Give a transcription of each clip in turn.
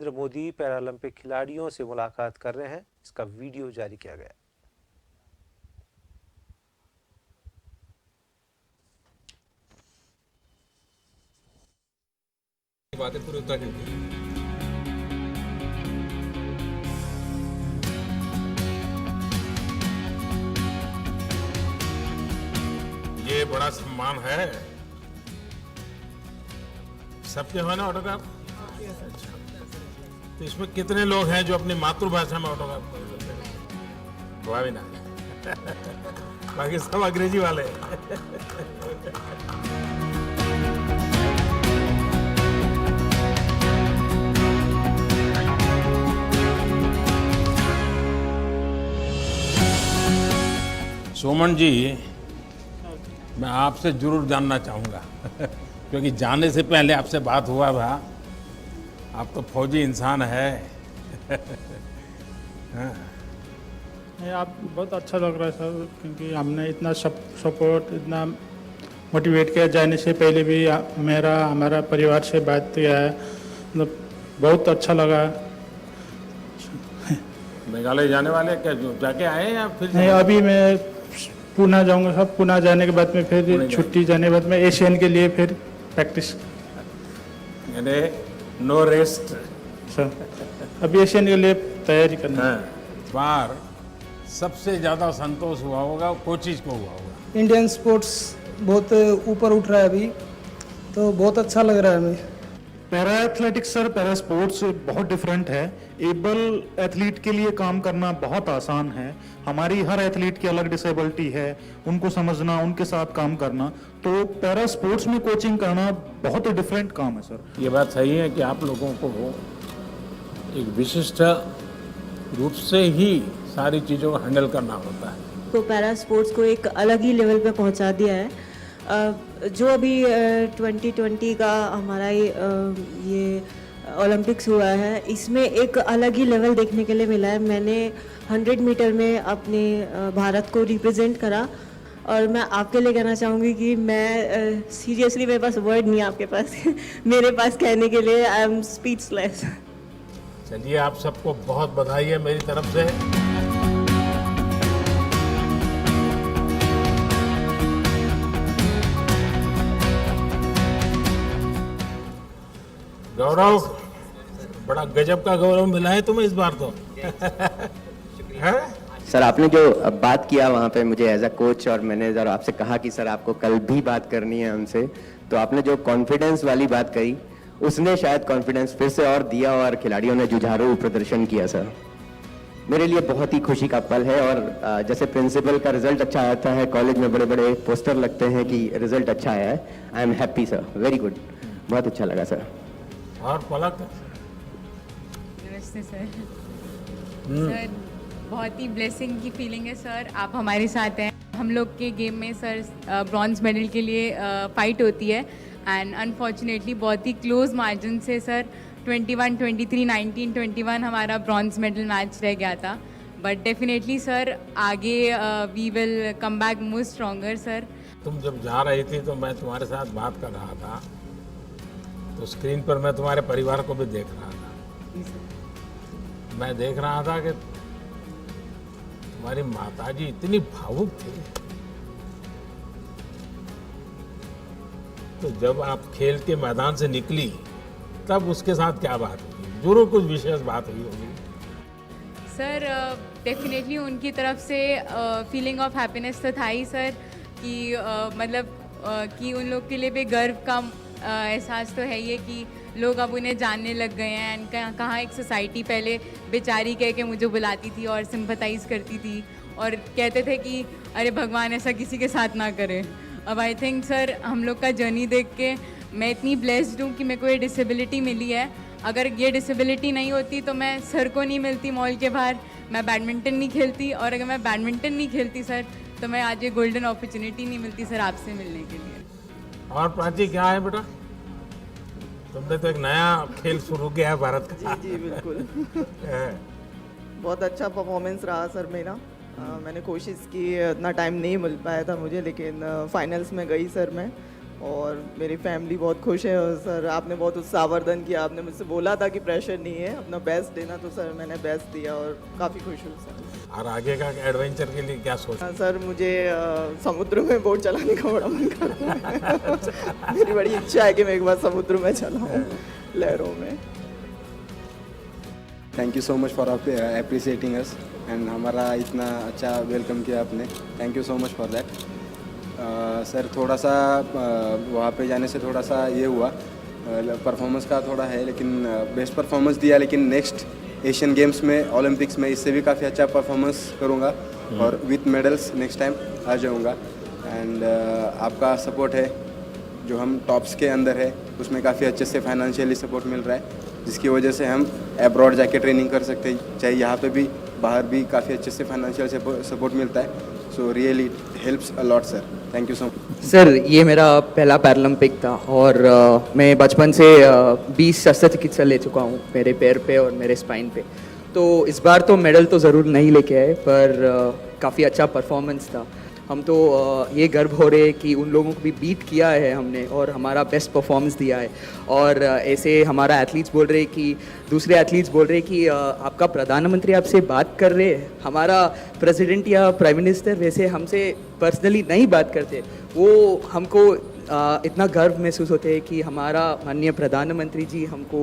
Narendra Modi Paralympic खिलाड़ियों से मुलाकात कर रहे हैं। इसका वीडियो जारी किया गया। बातें पूरे उत्तराखंड की। ये बड़ा सम्मान है। सबके हो ना ऑटोग्राफ? तो इसमें कितने लोग हैं जो अपनी मातृभाषा में ऑटोग्राफ करते हैं? कोई भी ना। बाकी सब अंग्रेजी वाले हैं। सोमन जी, मैं आपसे जरूर जानना चाहूँगा क्योंकि जाने से पहले आपसे बात हुआ था। आप तो फौजी इंसान है। नहीं, आप बहुत अच्छा लग रहा है सर, क्योंकि हमने इतना सपोर्ट, इतना मोटिवेट किया। जाने से पहले भी हमारा परिवार से बात किया है, मतलब बहुत अच्छा लगा। मेघालय जाने वाले क्या जाके आए हैं या फिर? नहीं, अभी मैं पुणे जाऊंगा सर। पुणे जाने के बाद में फिर छुट्टी जाने के बाद में एशियन के लिए फिर प्रैक्टिस। यानी नो रेस्ट सर, अभी एशियन के लिए तैयारी करना है। इस बार सबसे ज़्यादा संतोष हुआ होगा कोचिज को हुआ होगा। इंडियन स्पोर्ट्स बहुत ऊपर उठ रहा है अभी, तो बहुत अच्छा लग रहा है हमें। Para athletics sir, para sports बहुत डिफरेंट है। एबल एथलीट के लिए काम करना बहुत आसान है। हमारी हर एथलीट की अलग डिसेबिलिटी है, उनको समझना, उनके साथ काम करना। तो पैरा स्पोर्ट्स में कोचिंग करना बहुत ही डिफरेंट काम है सर। ये बात सही है कि आप लोगों को एक विशिष्ट रूप से ही सारी चीज़ों को हैंडल करना होता है। तो पैरा स्पोर्ट्स को एक अलग ही लेवल पे पहुंचा दिया है। जो अभी 2020 का हमारा ये ओलंपिक्स हुआ है, इसमें एक अलग ही लेवल देखने के लिए मिला है। मैंने 100 मीटर में अपने भारत को रिप्रेजेंट करा, और मैं आपके लिए कहना चाहूँगी कि मैं सीरियसली, मेरे पास वर्ड नहीं है आपके पास मेरे पास कहने के लिए। I am speechless. चलिए, आप सबको बहुत बधाई है मेरी तरफ से। गौरव, बड़ा गजब का गौरव मिला है तुम्हें इस बार तो। है? सर, आपने जो बात किया वहाँ पे मुझे एज अ कोच, और मैंने जरा आपसे कहा कि सर आपको कल भी बात करनी है हमसे, तो आपने जो कॉन्फिडेंस वाली बात कही, उसने शायद कॉन्फिडेंस फिर से और दिया, और खिलाड़ियों ने जुझारू प्रदर्शन किया। सर, मेरे लिए बहुत ही खुशी का पल है। और जैसे प्रिंसिपल का रिजल्ट अच्छा आता है, कॉलेज में बड़े बड़े पोस्टर लगते हैं कि रिजल्ट अच्छा आया है। I am happy sir, very good, बहुत अच्छा लगा सर। और पलक? नमस्ते सर। सर, बहुत ही ब्लेसिंग की फीलिंग है सर, आप हमारे साथ हैं। हम लोग के गेम में सर ब्रॉन्ज मेडल के लिए फाइट होती है, एंड अनफॉर्चुनेटली बहुत ही क्लोज मार्जिन से सर 21-23, 19-21 हमारा ब्रॉन्ज मेडल मैच रह गया था। बट डेफिनेटली सर आगे we will come back more stronger sir. तुम जब जा रही थी तो मैं तुम्हारे साथ बात कर रहा था, तो स्क्रीन पर मैं तुम्हारे परिवार को भी देख रहा था। मैं देख रहा था कि तुम्हारी माताजी इतनी भावुक थी। तो जब आप खेल के मैदान से निकली, तब उसके साथ क्या बात हुई? जरूर कुछ विशेष बात हुई होगी। सर डेफिनेटली उनकी तरफ से फीलिंग ऑफ हैप्पीनेस तो था ही सर, कि मतलब कि उन लोग के लिए भी गर्व का एहसास तो है ही है कि लोग अब उन्हें जानने लग गए हैं। एंड कहाँ एक सोसाइटी पहले बेचारी कह के मुझे बुलाती थी और सिंपथाइज़ करती थी और कहते थे कि अरे भगवान ऐसा किसी के साथ ना करे। अब आई थिंक सर हम लोग का जर्नी देख के मैं इतनी ब्लेस्ड हूँ कि मेरे को ये डिसेबिलिटी मिली है। अगर ये डिसेबिलिटी नहीं होती तो मैं सर को नहीं मिलती मॉल के बाहर, मैं बैडमिंटन नहीं खेलती, और अगर मैं बैडमिंटन नहीं खेलती सर तो मैं आज ये गोल्डन अपॉर्चुनिटी नहीं मिलती सर आपसे मिलने के लिए। और प्राची, क्या है बेटा, तुमने तो एक नया खेल शुरू किया है भारत का। जी बिल्कुल। बहुत अच्छा परफॉर्मेंस रहा सर मेरा। मैंने कोशिश की, इतना टाइम नहीं मिल पाया था मुझे, लेकिन फाइनल्स में गई सर मैं। और मेरी फैमिली बहुत खुश है। और सर आपने बहुत उत्साहवर्धन किया, आपने मुझसे बोला था कि प्रेशर नहीं है, अपना बेस्ट देना, तो सर मैंने बेस्ट दिया और काफ़ी खुश हूँ सर। और आगे का एडवेंचर के लिए क्या सोच? हाँ सर, मुझे समुद्र में बोट चलाने का बड़ा मन करता है। मेरी बड़ी इच्छा है कि मैं एक बार समुद्र में चलाऊँ, लहरों में। Thank you so much for appreciating us and हमारा इतना अच्छा वेलकम किया आपने, thank you so much for that. Sir थोड़ा सा वहाँ पे जाने से थोड़ा सा ये हुआ, परफॉर्मेंस का थोड़ा है, लेकिन बेस्ट परफॉर्मेंस दिया, लेकिन नेक्स्ट एशियन गेम्स में, ओलंपिक्स में इससे भी काफ़ी अच्छा परफॉर्मेंस करूँगा और विथ मेडल्स नेक्स्ट टाइम आ जाऊँगा। एंड आपका सपोर्ट है जो हम टॉप्स के अंदर है, उसमें काफ़ी अच्छे से फाइनेंशियली सपोर्ट मिल रहा है, जिसकी वजह से हम अब्रॉड जाके ट्रेनिंग कर सकते हैं, चाहे यहाँ पे भी बाहर भी काफ़ी अच्छे से फाइनेंशियल सपोर्ट मिलता है। So really it helps a lot sir, thank you so much. Sir ये मेरा पहला पैरालंपिक था और मैं बचपन से 20 शस्त्रचिकित्सा ले चुका हूँ मेरे पैर पे और मेरे स्पाइन पे, तो इस बार तो मेडल तो ज़रूर नहीं लेके आए, पर काफ़ी अच्छा परफॉर्मेंस था। हम तो ये गर्व हो रहे हैं कि उन लोगों को भी बीट किया है हमने और हमारा बेस्ट परफॉर्मेंस दिया है। और ऐसे हमारा एथलीट्स बोल रहे हैं कि दूसरे एथलीट्स बोल रहे हैं कि आपका प्रधानमंत्री आपसे बात कर रहे हैं, हमारा प्रेसिडेंट या प्राइम मिनिस्टर वैसे हमसे पर्सनली नहीं बात करते। वो हमको इतना गर्व महसूस होते हैं कि हमारा माननीय प्रधानमंत्री जी हमको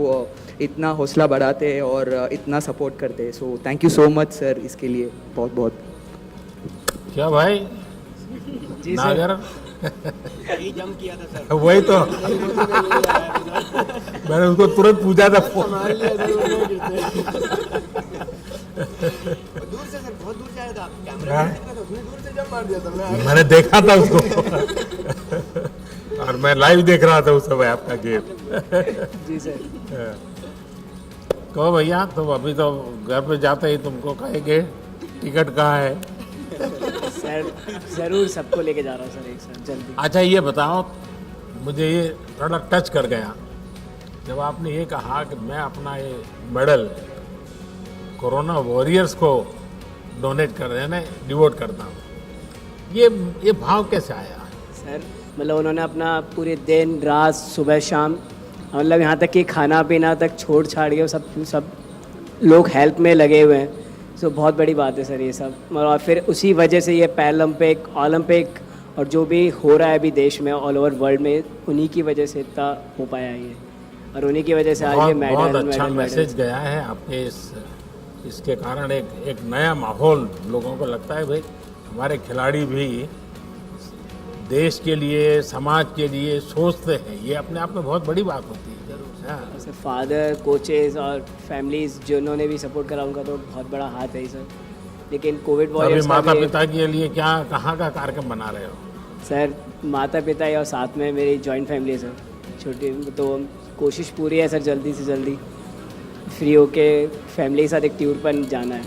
इतना हौसला बढ़ाते हैं और इतना सपोर्ट करते हैं। So thank you so much sir, इसके लिए बहुत बहुत। क्या भाई जी नागर यही जम किया था सर। वही तो मैंने उसको तुरंत पूछा था फोन। दूर से सर, बहुत दूर से आया था, दूर से जम मार दिया था मैंने देखा था उसको और मैं लाइव देख रहा था उस समय आपका गेम। जी सर। कहो भैया, तुम अभी तो घर पे जाते ही तुमको कहेंगे टिकट कहाँ है? सर ज़रूर सबको लेके जा रहा हूँ सर एक साथ जल्दी। अच्छा ये बताओ, मुझे ये थोड़ा टच कर गया जब आपने ये कहा कि मैं अपना ये मेडल कोरोना वॉरियर्स को डोनेट कर देने डिवोट करता हूँ। ये भाव कैसे आया? सर मतलब उन्होंने अपना पूरे दिन रात सुबह शाम मतलब यहाँ तक कि खाना पीना तक छोड़ छाड़ के सब लोग हेल्प में लगे हुए हैं। सो बहुत बड़ी बात है सर ये सब। और फिर उसी वजह से ये पैरालंपिक, ओलंपिक और जो भी हो रहा है अभी देश में ऑल ओवर वर्ल्ड में, उन्हीं की वजह से इतना हो पाया है ये, और उन्हीं की वजह से आज ये मेडल। बहुत अच्छा मैसेज गया है आपके इसके कारण एक नया माहौल लोगों को लगता है भाई हमारे खिलाड़ी भी देश के लिए, समाज के लिए सोचते हैं। ये अपने आप में बहुत बड़ी बात होती है। सर फादर, कोचेस और फैमिलीज जिन्होंने भी सपोर्ट करा उनका तो बहुत बड़ा हाथ है सर। लेकिन कोविड वॉरियर्स माता पिता के लिए क्या, कहाँ का कार्यक्रम बना रहे हो? सर माता पिता और साथ में मेरी जॉइंट फैमिली है सर, छोटी, तो कोशिश पूरी है सर जल्दी से जल्दी फ्री होके फैमिली के साथ एक टूर पर जाना है।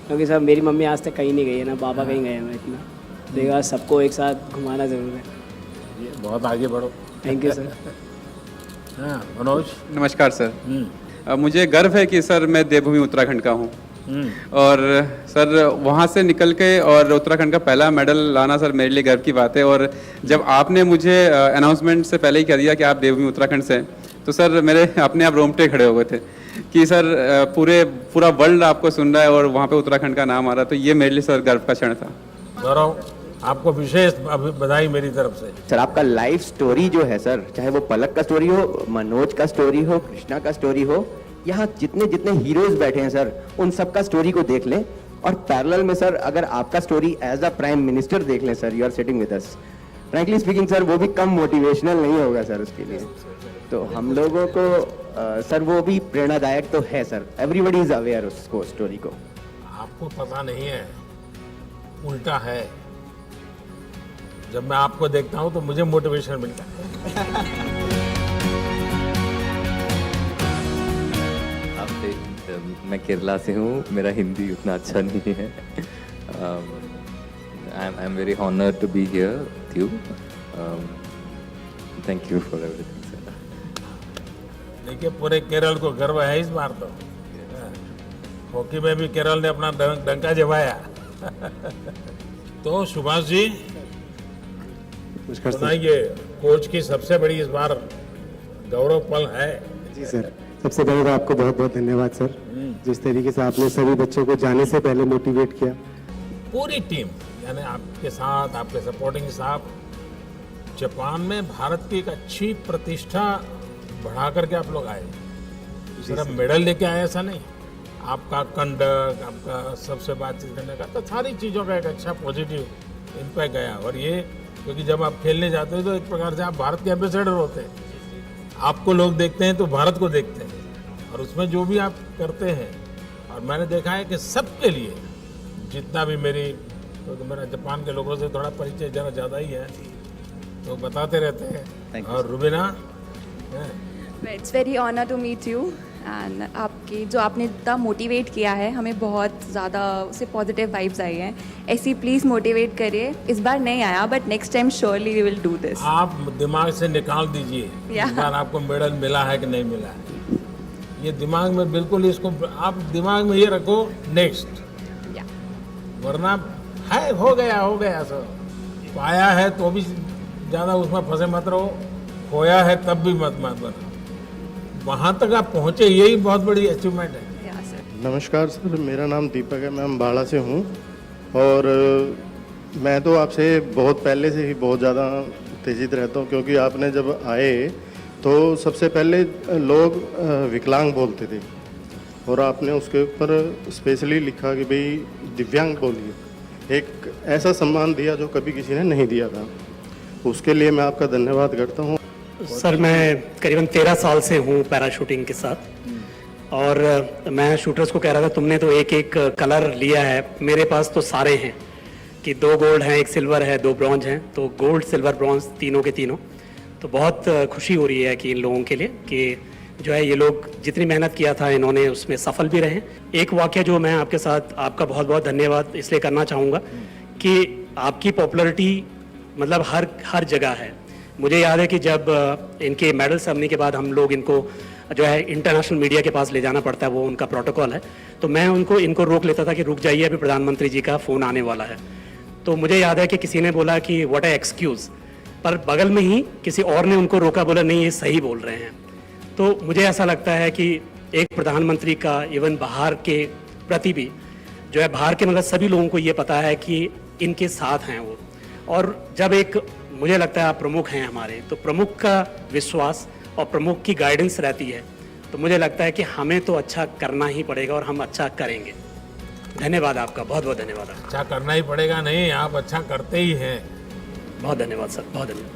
क्योंकि सर मेरी मम्मी आज तक कहीं नहीं गई है ना, पापा कहीं गए हैं, इतना तो एक बार सबको एक साथ घुमाना ज़रूर है। ये बहुत आगे बढ़ो। Thank you sir. हाँ मनोज। नमस्कार सर। मुझे गर्व है कि सर मैं देवभूमि उत्तराखंड का हूँ और सर वहाँ से निकल के और उत्तराखंड का पहला मेडल लाना सर मेरे लिए गर्व की बात है। और जब आपने मुझे अनाउंसमेंट से पहले ही कह दिया कि आप देवभूमि उत्तराखंड से, तो सर मेरे अपने आप रोंगटे खड़े हो गए थे कि सर पूरा वर्ल्ड आपको सुन रहा है और वहाँ पे उत्तराखंड का नाम आ रहा है, तो ये मेरे लिए सर गर्व का क्षण था। गौरव, आपको विशेष बधाई मेरी तरफ से। सर आपका लाइफ स्टोरी जो है सर, चाहे वो पलक का स्टोरी हो, मनोज का स्टोरी हो, कृष्णा का स्टोरी हो, यहाँ जितने जितने हीरोज बैठे हैं सर, उन सब का स्टोरी को देख लें। और पैरेलल में सर अगर आपका story as a prime minister देख लें sir, you are sitting with us, frankly speaking sir वो भी कम मोटिवेशनल नहीं होगा सर उसके लिए। तो हम लोगों को सर वो भी प्रेरणादायक तो है सर, एवरीबडी इज अवेयर उसको, स्टोरी को। आपको पता नहीं है, उल्टा है। जब मैं आपको देखता हूँ तो मुझे मोटिवेशन मिलता है। मैं केरला से हूँ, मेरा हिंदी उतना अच्छा नहीं है। I am very honoured to be here with you. Thank you for everything sir. देखिए पूरे केरल को गर्व है इस बार तो। हॉकी में भी केरल ने अपना डंका जमाया। तो सुभाष जी, नमस्कार सर। सुनाइए, कोच की सबसे बड़ी इस बार गौरव पल है। जी सर, सबसे पहले तो आपको बहुत बहुत धन्यवाद सर, जिस तरीके से आपने सभी बच्चों को जाने से पहले मोटिवेट किया। पूरी टीम यानी आपके साथ, आपके सपोर्टिंग स्टाफ, जापान में भारत की एक अच्छी प्रतिष्ठा बढ़ा करके आप लोग आए। सिर्फ मेडल लेके आए ऐसा नहीं, आपका कंडक्ट, आपका सबसे बातचीत करने का, तो सारी चीज़ों का एक अच्छा पॉजिटिव इम्पैक्ट गया। और ये क्योंकि जब आप खेलने जाते हो तो एक प्रकार से आप भारत के एम्बेसडर होते हैं, आपको लोग देखते हैं तो भारत को देखते हैं, और उसमें जो भी आप करते हैं, और मैंने देखा है कि सबके लिए, जितना भी तो मेरा जापान के लोगों से थोड़ा परिचय जरा ज़्यादा ही है, तो बताते रहते हैं। और Rubina, it's very honour to meet you and आपके जो आपने इतना मोटिवेट किया है, हमें बहुत ज़्यादा उससे पॉजिटिव वाइब्स आई हैं। ऐसी प्लीज़ मोटिवेट करिए। इस बार नहीं आया but next time surely we will do this. आप दिमाग से निकाल दीजिए इस बार आपको मेडल मिला है कि नहीं मिला है, ये दिमाग में बिल्कुल, इसको आप दिमाग में ये रखो नेक्स्ट, वरना है हो गया सब, पाया है तो भी ज़्यादा उसमें फंसे मत रहो, खोया है तब भी मत बनो, वहाँ तक आप पहुँचे, यही बहुत बड़ी अचीवमेंट है। नमस्कार सर, मेरा नाम दीपक है, मैं अम्बाड़ा से हूँ। और मैं तो आपसे बहुत पहले से ही बहुत ज़्यादा उत्तेजित रहता हूँ, क्योंकि आपने जब आए तो सबसे पहले लोग विकलांग बोलते थे, और आपने उसके ऊपर स्पेशली लिखा कि भाई दिव्यांग बोलिए, एक ऐसा सम्मान दिया जो कभी किसी ने नहीं दिया था। उसके लिए मैं आपका धन्यवाद करता हूँ। सर, मैं करीबन 13 साल से हूँ पैराशूटिंग के साथ, और मैं शूटर्स को कह रहा था तुमने तो एक एक कलर लिया है, मेरे पास तो सारे हैं कि 2 गोल्ड हैं, 1 सिल्वर है, 2 ब्रॉन्ज हैं, तो गोल्ड सिल्वर ब्रॉन्ज तीनों के तीनों। तो बहुत खुशी हो रही है कि इन लोगों के लिए कि जो है ये लोग जितनी मेहनत किया था इन्होंने उसमें सफल भी रहे। एक वाक़या जो मैं आपके साथ, आपका बहुत बहुत धन्यवाद इसलिए करना चाहूँगा कि आपकी पॉपुलैरिटी मतलब हर जगह है। मुझे याद है कि जब इनके मेडल सेरेमनी के बाद हम लोग इनको जो है इंटरनेशनल मीडिया के पास ले जाना पड़ता है, वो उनका प्रोटोकॉल है, तो मैं इनको रोक लेता था कि रुक जाइए, अभी प्रधानमंत्री जी का फ़ोन आने वाला है। तो मुझे याद है कि किसी ने बोला कि व्हाट ए एक्सक्यूज़, पर बगल में ही किसी और ने उनको रोका, बोला नहीं ये सही बोल रहे हैं। तो मुझे ऐसा लगता है कि एक प्रधानमंत्री का इवन बाहर के प्रति भी जो है, बाहर के मतलब सभी लोगों को ये पता है कि इनके साथ हैं वो। और जब एक मुझे लगता है आप प्रमुख हैं हमारे, तो प्रमुख का विश्वास और प्रमुख की गाइडेंस रहती है, तो मुझे लगता है कि हमें तो अच्छा करना ही पड़ेगा और हम अच्छा करेंगे। धन्यवाद आपका, बहुत बहुत धन्यवाद। अच्छा करना ही पड़ेगा नहीं, आप अच्छा करते ही हैं। बहुत धन्यवाद सर, बहुत धन्यवाद।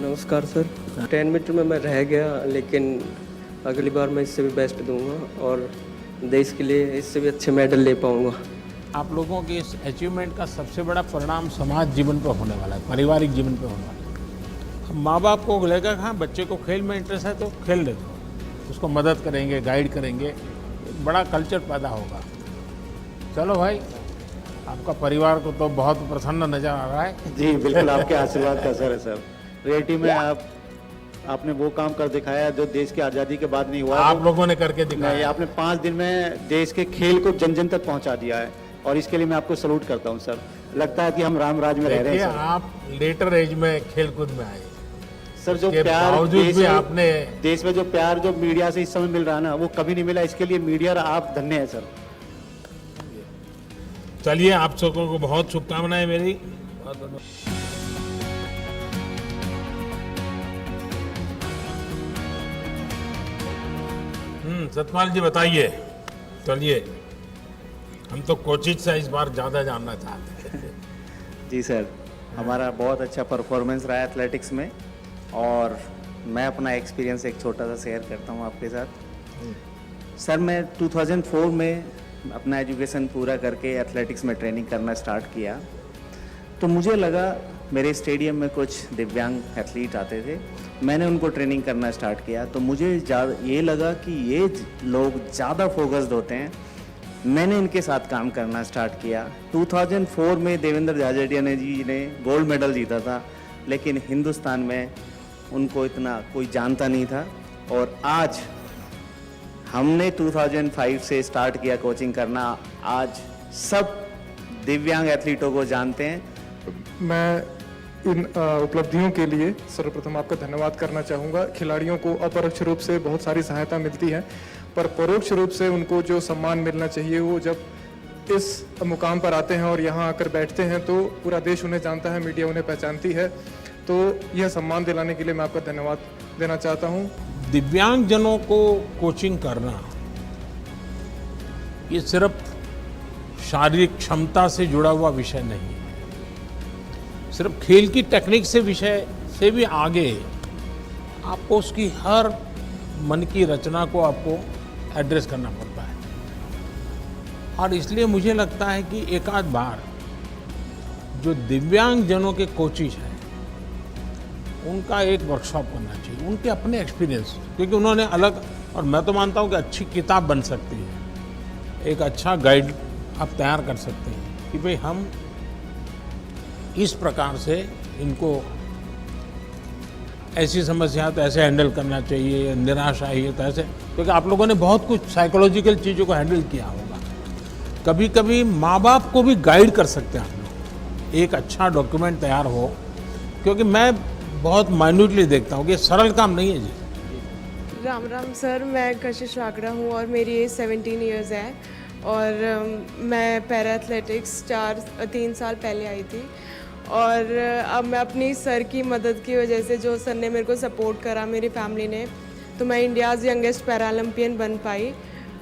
नमस्कार सर, 10 मीटर में मैं रह गया, लेकिन अगली बार मैं इससे भी बेस्ट दूंगा और देश के लिए इससे भी अच्छे मेडल ले पाऊंगा। आप लोगों के इस अचीवमेंट का सबसे बड़ा परिणाम समाज जीवन पर होने वाला है, पारिवारिक जीवन पर होने वाला है। हम माँ बाप को लेकर, हाँ बच्चे को खेल में इंटरेस्ट है तो खेल दे दो, उसको मदद करेंगे, गाइड करेंगे, एक बड़ा कल्चर पैदा होगा। चलो भाई, आपका परिवार को तो बहुत प्रसन्न नजर आ रहा है। जी बिल्कुल, आपके आशीर्वाद का असर है सर। रियलिटी में आपने वो काम कर दिखाया जो देश की आज़ादी के बाद नहीं हुआ। आप लोगों ने करके दिखाया। आपने 5 दिन में देश के खेल को जन जन तक पहुंचा दिया है, और इसके लिए मैं आपको सैल्यूट करता हूं सर। लगता है कि हम राम राज में रह रहे हैं सर। आप लेटर एज में खेलकूद में आए सर, जो प्यार देश में जो प्यार जो मीडिया से इस समय मिल रहा है ना, वो कभी नहीं मिला। इसके लिए मीडिया और आप धन्य है सर। चलिए, आप सबको को बहुत शुभकामनाएं मेरी। सतपाल जी बताइए। चलिए, हम तो कोचिज से इस बार ज़्यादा जानना चाहते हैं। जी सर, हमारा बहुत अच्छा परफॉर्मेंस रहा है एथलेटिक्स में, और मैं अपना एक्सपीरियंस एक छोटा सा शेयर करता हूँ आपके साथ। सर, मैं 2004 में अपना एजुकेशन पूरा करके एथलेटिक्स में ट्रेनिंग करना स्टार्ट किया, तो मुझे लगा मेरे स्टेडियम में कुछ दिव्यांग एथलीट आते थे, मैंने उनको ट्रेनिंग करना स्टार्ट किया, तो मुझे ये लगा कि ये लोग ज़्यादा फोकस्ड होते हैं। मैंने इनके साथ काम करना स्टार्ट किया। 2004 में देवेंद्र झाझड़िया जी ने गोल्ड मेडल जीता था, लेकिन हिंदुस्तान में उनको इतना कोई जानता नहीं था, और आज हमने 2005 से स्टार्ट किया कोचिंग करना, आज सब दिव्यांग एथलीटों को जानते हैं। मैं इन उपलब्धियों के लिए सर्वप्रथम आपका धन्यवाद करना चाहूँगा। खिलाड़ियों को अपरोक्ष रूप से बहुत सारी सहायता मिलती है, पर परोक्ष रूप से उनको जो सम्मान मिलना चाहिए वो जब इस मुकाम पर आते हैं और यहाँ आकर बैठते हैं तो पूरा देश उन्हें जानता है, मीडिया उन्हें पहचानती है। तो यह सम्मान दिलाने के लिए मैं आपका धन्यवाद देना चाहता हूँ। दिव्यांगजनों को कोचिंग करना ये सिर्फ शारीरिक क्षमता से जुड़ा हुआ विषय नहीं है, सिर्फ खेल की टेक्निक से विषय से भी आगे आपको उसकी हर मन की रचना को आपको एड्रेस करना पड़ता है। और इसलिए मुझे लगता है कि एक आध बार जो दिव्यांगजनों के कोचिज हैं उनका एक वर्कशॉप करना चाहिए, उनके अपने एक्सपीरियंस, क्योंकि उन्होंने अलग, और मैं तो मानता हूँ कि अच्छी किताब बन सकती है, एक अच्छा गाइड आप तैयार कर सकते हैं कि भाई हम इस प्रकार से इनको ऐसी समस्या तो ऐसे हैंडल करना चाहिए, निराशा है तो ऐसे, क्योंकि आप लोगों ने बहुत कुछ साइकोलॉजिकल चीज़ों को हैंडल किया होगा। कभी कभी माँ बाप को भी गाइड कर सकते हैं आप लोग, एक अच्छा डॉक्यूमेंट तैयार हो, क्योंकि मैं बहुत माइन्यूटली देखता हूँ कि ये काम नहीं है जी। राम राम सर, मैं कशिश वाकड़ा हूँ और मेरी एज 17 इयर्स है और मैं पैरा एथलेटिक्स 3 साल पहले आई थी और अब मैं अपनी सर की मदद की वजह से, जो सर ने मेरे को सपोर्ट करा, मेरी फैमिली ने, तो मैं इंडियाज़ यंगेस्ट पैरालंपियन बन पाई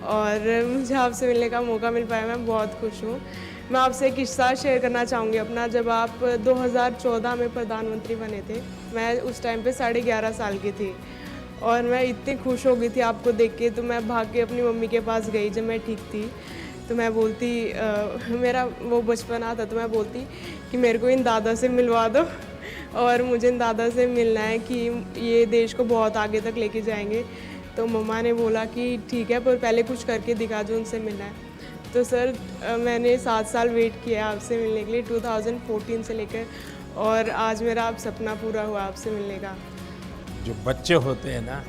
और मुझे आपसे मिलने का मौका मिल पाया। मैं बहुत खुश हूँ। मैं आपसे एक किस्सा शेयर करना चाहूँगी अपना। जब आप 2014 में प्रधानमंत्री बने थे, मैं उस टाइम पे 11.5 साल की थी और मैं इतनी खुश हो गई थी आपको देख के, तो मैं भाग के अपनी मम्मी के पास गई जब मैं ठीक थी। तो मैं बोलती, मेरा वो बचपन आता, तो मैं बोलती कि मेरे को इन दादा से मिलवा दो और मुझे इन दादा से मिलना है कि ये देश को बहुत आगे तक लेके जाएंगे। तो मम्मा ने बोला कि ठीक है, पर पहले कुछ करके दिखा जो उनसे मिलना है। तो सर मैंने 7 साल वेट किया आपसे मिलने के लिए, 2014 से लेकर, और आज मेरा आप सपना पूरा हुआ आपसे मिलने का। जो बच्चे होते हैं ना,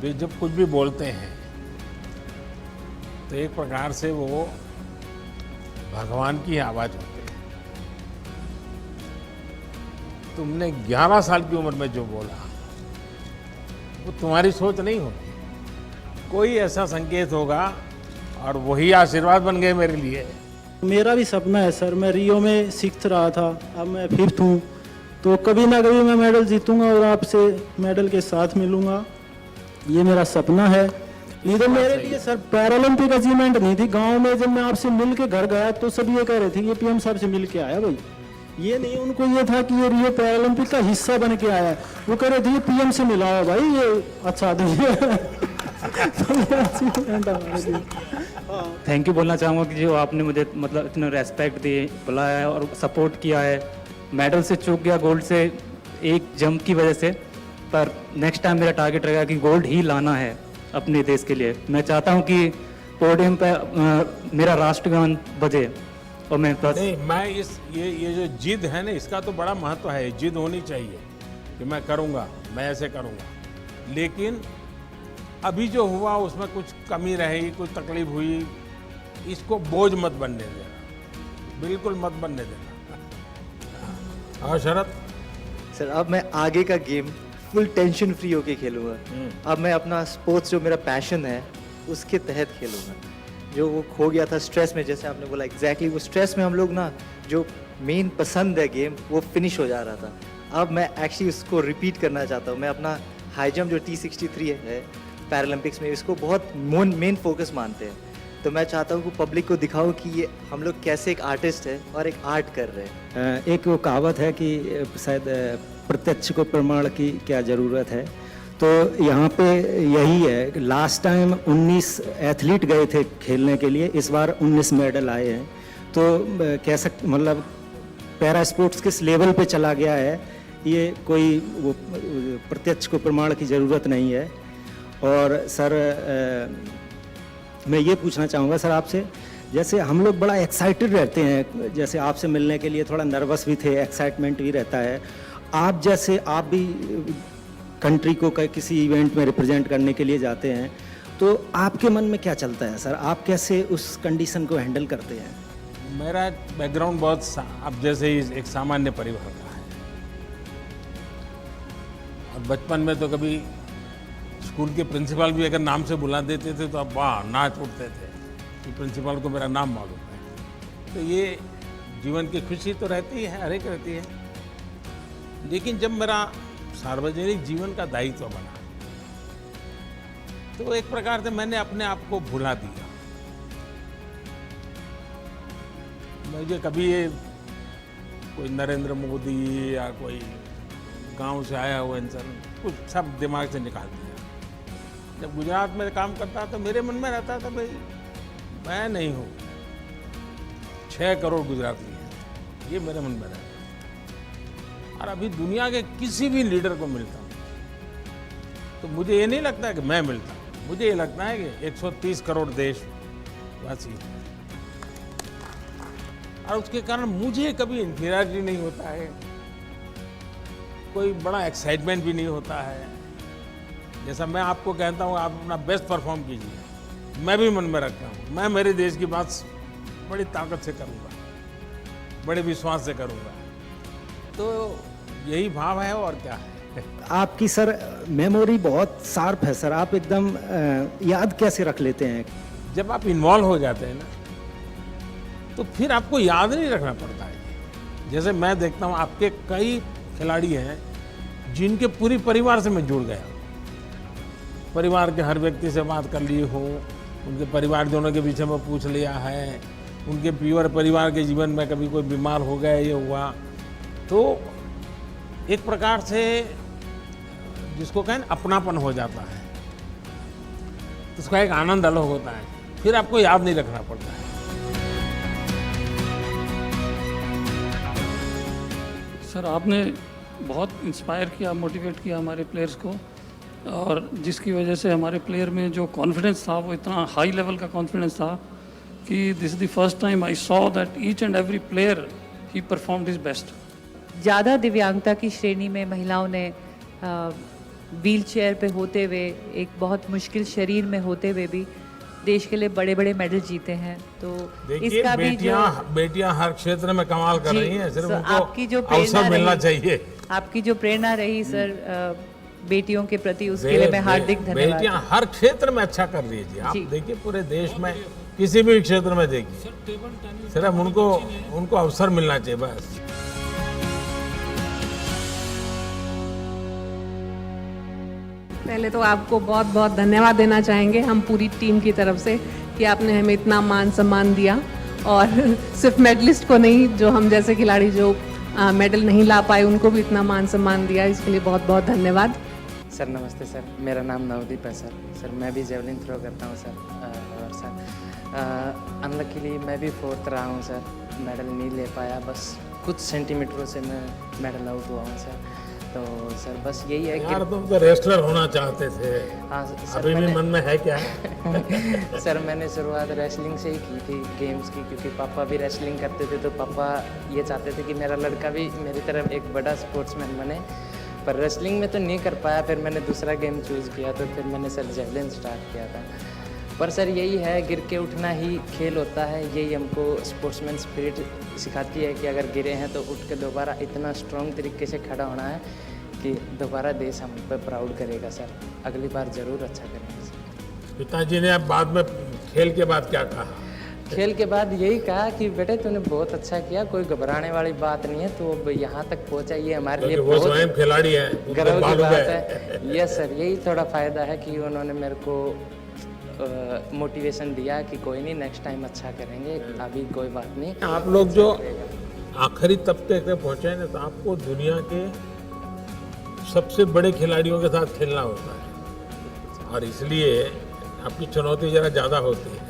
वे जब कुछ भी बोलते हैं तो एक प्रकार से वो भगवान की आवाज होती है। तुमने 11 साल की उम्र में जो बोला वो तुम्हारी सोच नहीं होगी, कोई ऐसा संकेत होगा और वही आशीर्वाद बन गए मेरे लिए। मेरा भी सपना है सर, मैं रियो में 6th रहा था, अब मैं 5th हूँ, तो कभी ना कभी मैं मेडल जीतूंगा और आपसे मेडल के साथ मिलूंगा, ये मेरा सपना है। नहीं तो मेरे लिए सर पैरालंपिक अचीवमेंट नहीं थी। गांव में जब मैं आपसे मिल के घर गया तो सब ये कह रहे थे ये पीएम साहब से मिल के आया भाई, ये नहीं, उनको ये था कि ये रियो पैरालंपिक का हिस्सा बन के आया है। वो कह रहे थे ये पीएम से मिलाओ भाई, ये अच्छा थैंक यू बोलना चाहूँगा कि जो आपने मुझे मतलब इतना रेस्पेक्ट दी, बुलाया और सपोर्ट किया है। मेडल से चूक गया, गोल्ड से एक जंप की वजह से, पर नेक्स्ट टाइम मेरा टारगेट रहेगा कि गोल्ड ही लाना है अपने देश के लिए। मैं चाहता हूं कि पोडियम पे मेरा राष्ट्रगान बजे और मैं बस नहीं, मैं ये जो जिद है ना, इसका तो बड़ा महत्व है। जिद होनी चाहिए कि मैं करूंगा, मैं ऐसे करूंगा, लेकिन अभी जो हुआ उसमें कुछ कमी रही, कुछ तकलीफ हुई, इसको बोझ मत बनने देना, बिल्कुल मत बनने देना। हाँ शरद सर, अब मैं आगे का गेम फुल टेंशन फ्री होके खेलूंगा। अब मैं अपना स्पोर्ट्स जो मेरा पैशन है उसके तहत खेलूंगा। जो वो खो गया था स्ट्रेस में, जैसे आपने बोला एग्जैक्टली वो स्ट्रेस में हम लोग ना, जो मेन पसंद है गेम वो फिनिश हो जा रहा था। अब मैं एक्चुअली उसको रिपीट करना चाहता हूँ। मैं अपना हाई जंप जो T63 है पैरालंपिक्स में, इसको बहुत मेन फोकस मानते हैं। तो मैं चाहता हूँ कि पब्लिक को दिखाऊं कि ये हम लोग कैसे एक आर्टिस्ट है और एक आर्ट कर रहे हैं। एक वो कहावत है कि शायद प्रत्यक्ष को प्रमाण की क्या ज़रूरत है, तो यहाँ पे यही है। लास्ट टाइम 19 एथलीट गए थे खेलने के लिए, इस बार 19 मेडल आए हैं। तो कह सकते मतलब पैरा स्पोर्ट्स किस लेवल पे चला गया है, ये कोई वो प्रत्यक्ष को प्रमाण की ज़रूरत नहीं है। और सर मैं ये पूछना चाहूँगा सर आपसे, जैसे हम लोग बड़ा एक्साइटेड रहते हैं, जैसे आपसे मिलने के लिए थोड़ा नर्वस भी थे, एक्साइटमेंट भी रहता है। आप जैसे आप भी कंट्री को किसी इवेंट में रिप्रेजेंट करने के लिए जाते हैं, तो आपके मन में क्या चलता है सर? आप कैसे उस कंडीशन को हैंडल करते हैं? मेरा बैकग्राउंड बहुत अब जैसे ही एक सामान्य परिवार का है। और बचपन में तो कभी स्कूल के प्रिंसिपल भी अगर नाम से बुला देते थे तो अब वाह नाच उठते थे कि प्रिंसिपल को मेरा नाम मालूम है। तो ये जीवन की खुशी तो रहती है, हर एक रहती है। लेकिन जब मेरा सार्वजनिक जीवन का दायित्व बना तो एक प्रकार से मैंने अपने आप को भुला दिया। मुझे कभी ये कोई नरेंद्र मोदी या कोई गांव से आया हुआ इंसान कुछ सब दिमाग से निकाल दिया। जब गुजरात में काम करता तो मेरे मन में रहता था भाई मैं नहीं हूँ, 6 करोड़ गुजराती हैं, ये मेरे मन में रहता। और अभी दुनिया के किसी भी लीडर को मिलता हूँ तो मुझे ये नहीं लगता है कि मैं मिलता हूँ, मुझे ये लगता है कि 130 करोड़ देशवासी हैं। और उसके कारण मुझे कभी इंफीरियरिटी नहीं होता है, कोई बड़ा एक्साइटमेंट भी नहीं होता है। जैसा मैं आपको कहता हूँ आप अपना बेस्ट परफॉर्म कीजिए, मैं भी मन में रखता हूँ मैं मेरे देश की बात बड़ी ताकत से करूँगा, बड़े विश्वास से करूँगा। तो यही भाव है और क्या है। आपकी सर मेमोरी बहुत शार्प है सर, आप एकदम याद कैसे रख लेते हैं? जब आप इन्वॉल्व हो जाते हैं ना तो फिर आपको याद नहीं रखना पड़ता है। जैसे मैं देखता हूँ आपके कई खिलाड़ी हैं जिनके पूरी परिवार से मैं जुड़ गया, परिवार के हर व्यक्ति से बात कर ली हो, उनके परिवारजनों के विषय में पूछ लिया है, उनके प्योर परिवार के जीवन में कभी कोई बीमार हो गया ये हुआ, तो एक प्रकार से जिसको कहें अपनापन हो जाता है, तो उसका एक आनंद अलग होता है, फिर आपको याद नहीं रखना पड़ता है। सर आपने बहुत इंस्पायर किया, मोटिवेट किया हमारे प्लेयर्स को, और जिसकी वजह से हमारे प्लेयर में जो कॉन्फिडेंस था वो इतना हाई लेवल का कॉन्फिडेंस था कि this is the first time I saw that each and every player he performed his best. ज़्यादा दिव्यांगता की श्रेणी में महिलाओं ने व्हील चेयर पे होते हुए, एक बहुत मुश्किल शरीर में होते हुए भी देश के लिए बड़े बड़े मेडल जीते हैं। तो इसका भी बेटियां हर क्षेत्र में कमाल कर रही हैं, सिर्फ उनको आपकी जो अवसर मिलना चाहिए। आपकी जो प्रेरणा रही सर बेटियों के प्रति, उसके लिए मैं हार्दिक धन्यवाद। बेटियां हर क्षेत्र में अच्छा कर रही है जी। आप देखिए पूरे देश में किसी भी क्षेत्र में देखिए, सिर्फ उनको अवसर मिलना चाहिए बस। पहले तो आपको बहुत बहुत धन्यवाद देना चाहेंगे हम पूरी टीम की तरफ से कि आपने हमें इतना मान सम्मान दिया, और सिर्फ मेडलिस्ट को नहीं, जो हम जैसे खिलाड़ी जो मेडल नहीं ला पाए उनको भी इतना मान सम्मान दिया, इसके लिए बहुत बहुत धन्यवाद। सर नमस्ते सर, मेरा नाम नवदीप है सर। मैं भी जेवलिन थ्रो करता हूँ सर, और सर अनलकीली मैं भी 4th रहा हूँ सर, मेडल नहीं ले पाया, बस कुछ सेंटीमीटरों से मैं मेडल आउट हुआ हूँ सर। तो सर बस यही है यार तुम तो रेसलर होना चाहते थे। हाँ सर, अभी भी मन में है क्या? सर मैंने शुरुआत रेसलिंग से ही की थी, गेम्स की, क्योंकि पापा भी रेसलिंग करते थे, तो पापा ये चाहते थे कि मेरा लड़का भी मेरी तरफ एक बड़ा स्पोर्ट्समैन बने, पर रेसलिंग में तो नहीं कर पाया। फिर मैंने दूसरा गेम चूज़ किया, तो फिर मैंने सर जेवलिन स्टार्ट किया था। पर सर यही है, गिर के उठना ही खेल होता है, यही हमको स्पोर्ट्समैन स्पिरिट सिखाती है कि अगर गिरे हैं तो उठ के दोबारा इतना स्ट्रॉन्ग तरीके से खड़ा होना है कि दोबारा देश हम पे प्राउड करेगा सर, अगली बार ज़रूर अच्छा करेंगे सर। पिताजी ने अब बाद में खेल के बाद क्या कहा? खेल के बाद यही कहा कि बेटे तूने बहुत अच्छा किया, कोई घबराने वाली बात नहीं है, तो अब यहाँ तक पहुँचा, ये हमारे लिए वो स्वयं खिलाड़ी है, गर्व की बात है। यस सर, यही थोड़ा फ़ायदा है कि उन्होंने मेरे को मोटिवेशन दिया कि कोई नहीं, नेक्स्ट टाइम अच्छा करेंगे, अभी कोई बात नहीं। आप लोग जो आखिरी तबके तक पहुँचे हैं तो आपको दुनिया के सबसे बड़े खिलाड़ियों के साथ खेलना होता है, और इसलिए आपकी चुनौती ज़रा ज़्यादा होती है।